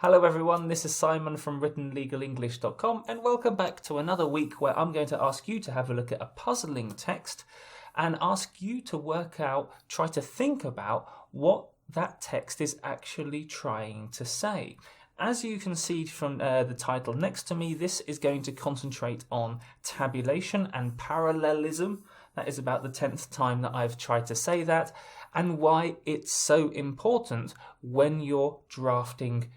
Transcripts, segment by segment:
Hello everyone, this is Simon from WrittenLegalEnglish.com and welcome back to another week where I'm going to ask you to have a look at a puzzling text and ask you to try to think about what that text is actually trying to say. As you can see from the title next to me, this is going to concentrate on tabulation and parallelism. That is about the 10th time that I've tried to say that, and why it's so important when you're drafting,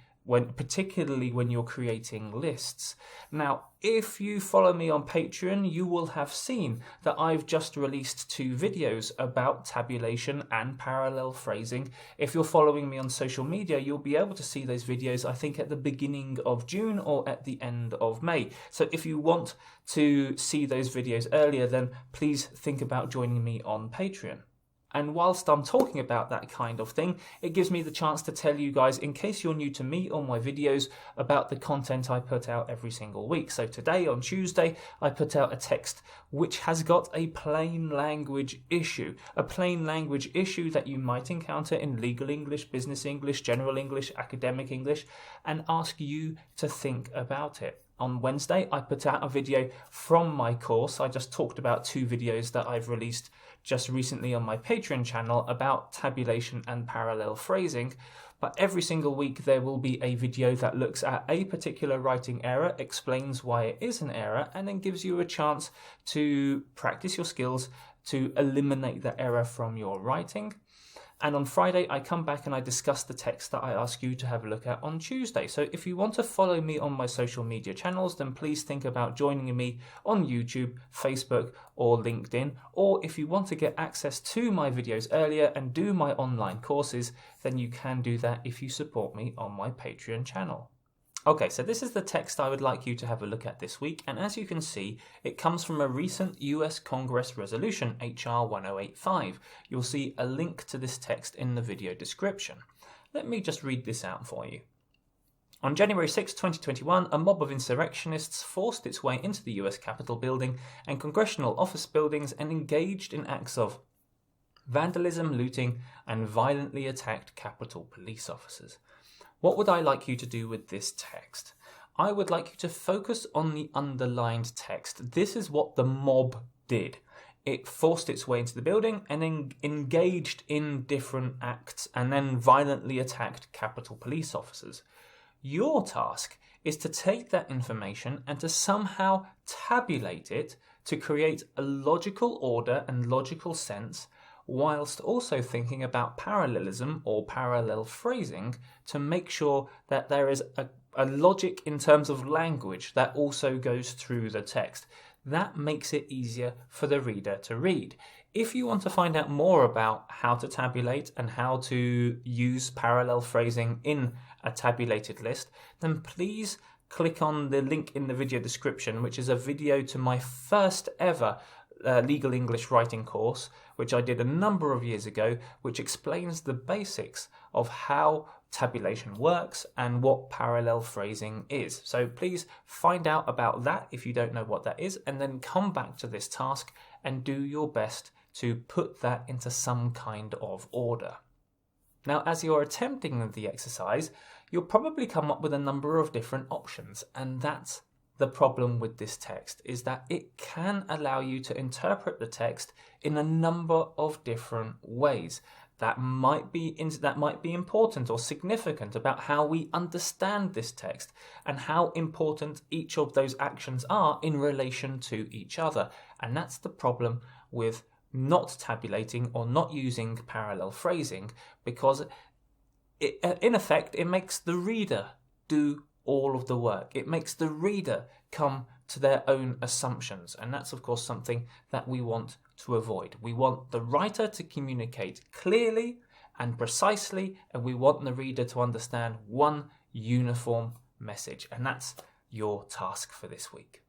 particularly when you're creating lists. Now, if you follow me on Patreon, you will have seen that I've just released 2 videos about tabulation and parallel phrasing. If you're following me on social media, you'll be able to see those videos, I think, at the beginning of June or at the end of May. So if you want to see those videos earlier, then please think about joining me on Patreon. And whilst I'm talking about that kind of thing, it gives me the chance to tell you guys, in case you're new to me or my videos, about the content I put out every single week. So today, on Tuesday, I put out a text which has got a plain language issue. A plain language issue that you might encounter in legal English, business English, general English, academic English, and ask you to think about it. On Wednesday, I put out a video from my course. I just talked about 2 videos that I've released just recently on my Patreon channel about tabulation and parallel phrasing. But every single week there will be a video that looks at a particular writing error, explains why it is an error, and then gives you a chance to practice your skills to eliminate that error from your writing. And on Friday, I come back and I discuss the text that I ask you to have a look at on Tuesday. So if you want to follow me on my social media channels, then please think about joining me on YouTube, Facebook, or LinkedIn. Or if you want to get access to my videos earlier and do my online courses, then you can do that if you support me on my Patreon channel. Okay, so this is the text I would like you to have a look at this week, and as you can see, it comes from a recent US Congress resolution, HR 1085. You'll see a link to this text in the video description. Let me just read this out for you. On January 6, 2021, a mob of insurrectionists forced its way into the US Capitol building and congressional office buildings and engaged in acts of vandalism, looting, and violently attacked Capitol police officers. What would I like you to do with this text? I would like you to focus on the underlined text. This is what the mob did. It forced its way into the building and then engaged in different acts and then violently attacked Capitol police officers. Your task is to take that information and to somehow tabulate it to create a logical order and logical sense, whilst also thinking about parallelism or parallel phrasing to make sure that there is a logic in terms of language that also goes through the text. That makes it easier for the reader to read. If you want to find out more about how to tabulate and how to use parallel phrasing in a tabulated list, then please click on the link in the video description, which is a video to my first ever legal English writing course, which I did a number of years ago, which explains the basics of how tabulation works and what parallel phrasing is. So please find out about that if you don't know what that is, and then come back to this task and do your best to put that into some kind of order. Now, as you're attempting the exercise, you'll probably come up with a number of different options, and that's the problem with this text, is that it can allow you to interpret the text in a number of different ways that might be important or significant about how we understand this text and how important each of those actions are in relation to each other. And that's the problem with not tabulating or not using parallel phrasing, because in effect it makes the reader do all of the work. It makes the reader come to their own assumptions, and that's of course something that we want to avoid. We want the writer to communicate clearly and precisely, and we want the reader to understand one uniform message, and that's your task for this week.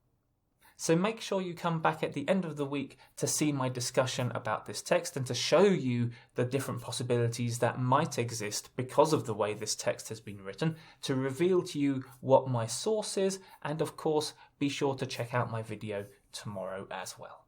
So make sure you come back at the end of the week to see my discussion about this text and to show you the different possibilities that might exist because of the way this text has been written, to reveal to you what my source is, and of course be sure to check out my video tomorrow as well.